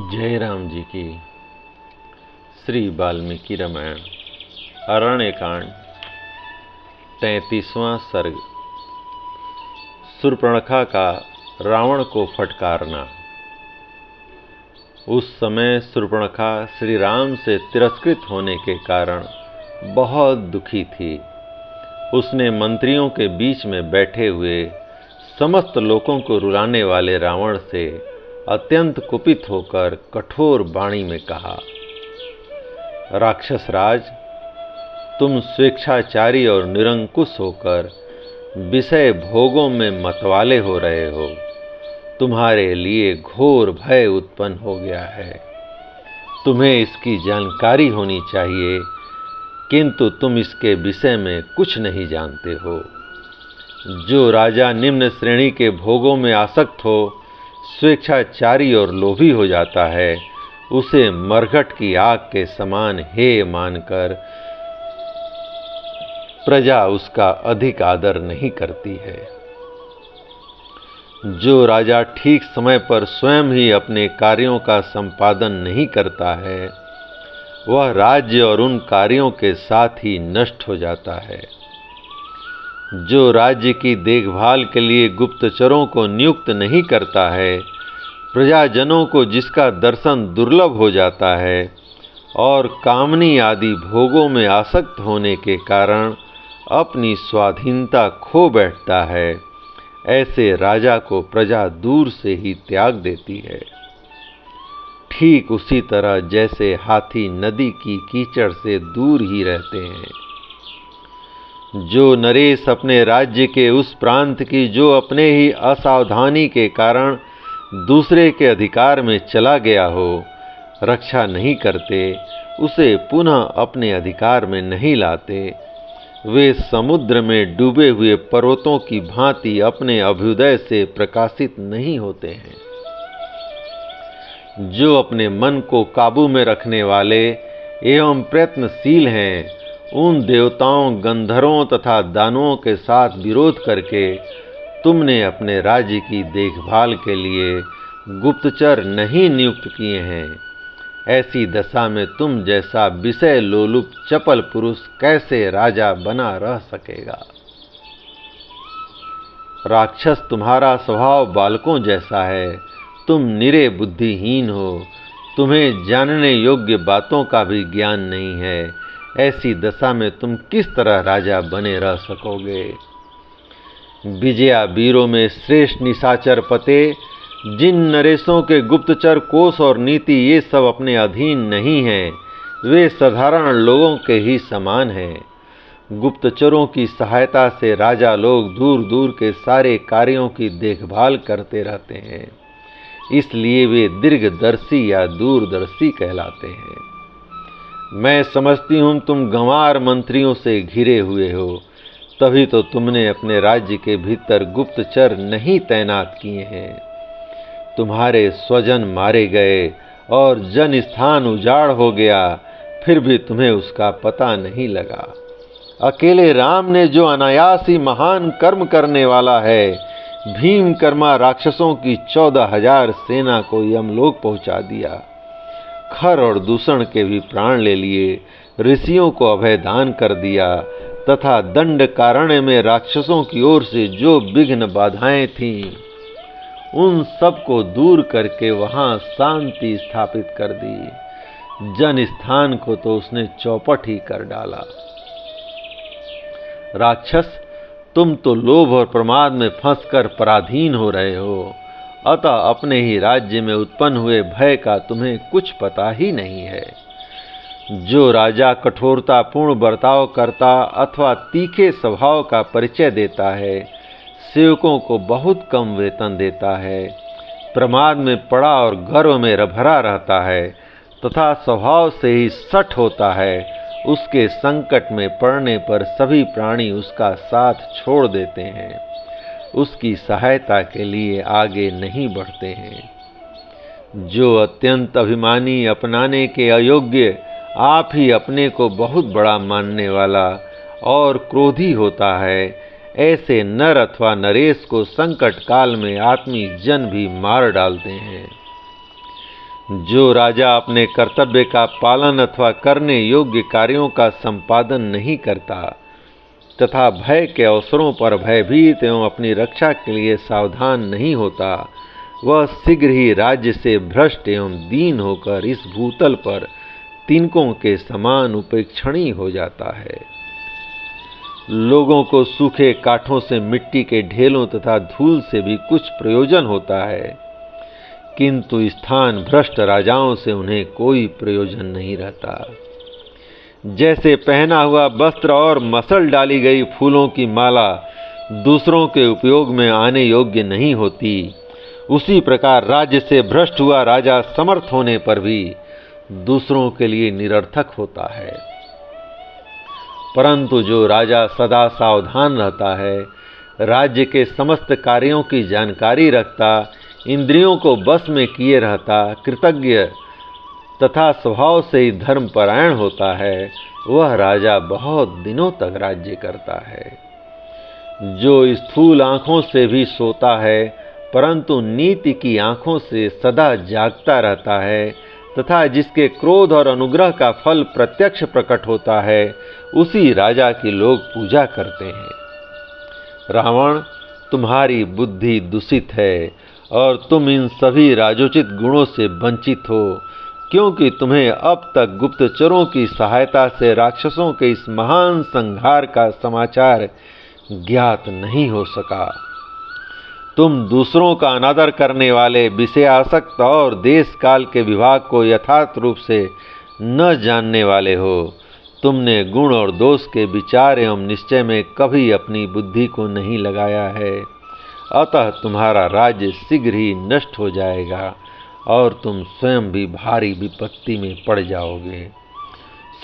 जय राम जी की। श्री वाल्मीकि रामायण अरण्यकांड 33वां सर्ग। शूर्पणखा का रावण को फटकारना। उस समय शूर्पणखा श्री राम से तिरस्कृत होने के कारण बहुत दुखी थी। उसने मंत्रियों के बीच में बैठे हुए समस्त लोगों को रुलाने वाले रावण से अत्यंत कुपित होकर कठोर वाणी में कहा, राक्षस राज, तुम स्वेच्छाचारी और निरंकुश होकर विषय भोगों में मतवाले हो रहे हो। तुम्हारे लिए घोर भय उत्पन्न हो गया है। तुम्हें इसकी जानकारी होनी चाहिए, किंतु तुम इसके विषय में कुछ नहीं जानते हो। जो राजा निम्न श्रेणी के भोगों में आसक्त हो, स्वेच्छाचारी और लोभी हो जाता है, उसे मरघट की आग के समान हेय मानकर प्रजा उसका अधिक आदर नहीं करती है। जो राजा ठीक समय पर स्वयं ही अपने कार्यों का संपादन नहीं करता है, वह राज्य और उन कार्यों के साथ ही नष्ट हो जाता है। जो राज्य की देखभाल के लिए गुप्तचरों को नियुक्त नहीं करता है, प्रजाजनों को जिसका दर्शन दुर्लभ हो जाता है और कामनी आदि भोगों में आसक्त होने के कारण अपनी स्वाधीनता खो बैठता है, ऐसे राजा को प्रजा दूर से ही त्याग देती है। ठीक उसी तरह जैसे हाथी नदी की कीचड़ से दूर ही रहते हैं। जो नरेश अपने राज्य के उस प्रांत की जो अपने ही असावधानी के कारण दूसरे के अधिकार में चला गया हो, रक्षा नहीं करते, उसे पुनः अपने अधिकार में नहीं लाते, वे समुद्र में डूबे हुए पर्वतों की भांति अपने अभ्युदय से प्रकाशित नहीं होते हैं। जो अपने मन को काबू में रखने वाले एवं प्रयत्नशील हैं, उन देवताओं, गंधर्वों तथा दानवों के साथ विरोध करके तुमने अपने राज्य की देखभाल के लिए गुप्तचर नहीं नियुक्त किए हैं। ऐसी दशा में तुम जैसा विषय लोलुप चपल पुरुष कैसे राजा बना रह सकेगा। राक्षस, तुम्हारा स्वभाव बालकों जैसा है। तुम निरे बुद्धिहीन हो। तुम्हें जानने योग्य बातों का भी ज्ञान नहीं है। ऐसी दशा में तुम किस तरह राजा बने रह सकोगे। विजया वीरों में श्रेष्ठ निशाचर पते, जिन नरेशों के गुप्तचर कोष और नीति ये सब अपने अधीन नहीं हैं, वे साधारण लोगों के ही समान हैं। गुप्तचरों की सहायता से राजा लोग दूर दूर के सारे कार्यों की देखभाल करते रहते हैं, इसलिए वे दीर्घदर्शी या दूरदर्शी कहलाते हैं। मैं समझती हूँ तुम गंवार मंत्रियों से घिरे हुए हो, तभी तो तुमने अपने राज्य के भीतर गुप्तचर नहीं तैनात किए हैं। तुम्हारे स्वजन मारे गए और जन स्थान उजाड़ हो गया, फिर भी तुम्हें उसका पता नहीं लगा। अकेले राम ने जो अनायास ही महान कर्म करने वाला है, भीमकर्मा राक्षसों की 14,000 सेना को यमलोक पहुंचा दिया, खर और दूषण के भी प्राण ले लिए, ऋषियों को अभय दान कर दिया तथा दंड कारण्य में राक्षसों की ओर से जो विघ्न बाधाएं थीं, उन सब को दूर करके वहां शांति स्थापित कर दी। जन स्थान को तो उसने चौपट ही कर डाला। राक्षस, तुम तो लोभ और प्रमाद में फंसकर पराधीन हो रहे हो, अतः अपने ही राज्य में उत्पन्न हुए भय का तुम्हें कुछ पता ही नहीं है। जो राजा कठोरतापूर्ण बर्ताव करता अथवा तीखे स्वभाव का परिचय देता है, सेवकों को बहुत कम वेतन देता है, प्रमाद में पड़ा और गर्व में भरा रहता है तथा स्वभाव से ही सठ होता है, उसके संकट में पड़ने पर सभी प्राणी उसका साथ छोड़ देते हैं, उसकी सहायता के लिए आगे नहीं बढ़ते हैं। जो अत्यंत अभिमानी, अपनाने के अयोग्य, आप ही अपने को बहुत बड़ा मानने वाला और क्रोधी होता है, ऐसे नर अथवा नरेश को संकट काल में आत्मी जन भी मार डालते हैं। जो राजा अपने कर्तव्य का पालन अथवा करने योग्य कार्यों का संपादन नहीं करता तथा भय के अवसरों पर भयभीत एवं अपनी रक्षा के लिए सावधान नहीं होता, वह शीघ्र ही राज्य से भ्रष्ट एवं दीन होकर इस भूतल पर तिनकों के समान उपेक्षणीय हो जाता है। लोगों को सूखे काठों से मिट्टी के ढेलों तथा धूल से भी कुछ प्रयोजन होता है, किंतु स्थान भ्रष्ट राजाओं से उन्हें कोई प्रयोजन नहीं रहता। जैसे पहना हुआ वस्त्र और मसल डाली गई फूलों की माला दूसरों के उपयोग में आने योग्य नहीं होती, उसी प्रकार राज्य से भ्रष्ट हुआ राजा समर्थ होने पर भी दूसरों के लिए निरर्थक होता है। परंतु जो राजा सदा सावधान रहता है, राज्य के समस्त कार्यों की जानकारी रखता, इंद्रियों को बस में किए रहता, कृतज्ञ तथा स्वभाव से ही धर्मपरायण होता है, वह राजा बहुत दिनों तक राज्य करता है। जो स्थूल आँखों से भी सोता है परंतु नीति की आँखों से सदा जागता रहता है तथा जिसके क्रोध और अनुग्रह का फल प्रत्यक्ष प्रकट होता है, उसी राजा की लोग पूजा करते हैं। रावण, तुम्हारी बुद्धि दूषित है और तुम इन सभी राजोचित गुणों से वंचित हो, क्योंकि तुम्हें अब तक गुप्तचरों की सहायता से राक्षसों के इस महान संहार का समाचार ज्ञात नहीं हो सका। तुम दूसरों का अनादर करने वाले, विषयासक्त और देश काल के विभाग को यथार्थ रूप से न जानने वाले हो। तुमने गुण और दोष के विचार एवं निश्चय में कभी अपनी बुद्धि को नहीं लगाया है, अतः तुम्हारा राज्य शीघ्र ही नष्ट हो जाएगा और तुम स्वयं भी भारी विपत्ति में पड़ जाओगे।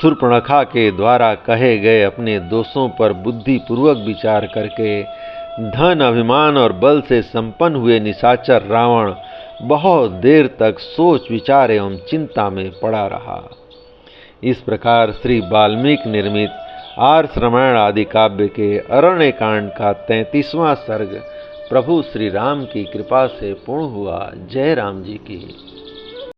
शूर्पणखा के द्वारा कहे गए अपने दोषों पर बुद्धिपूर्वक विचार करके धन, अभिमान और बल से संपन्न हुए निशाचर रावण बहुत देर तक सोच विचार एवं चिंता में पड़ा रहा। इस प्रकार श्री वाल्मीकि निर्मित आर्ष रामायण आदि काव्य के अरण्य कांड का 33वां सर्ग प्रभु श्री राम की कृपा से पूर्ण हुआ। जय राम जी की।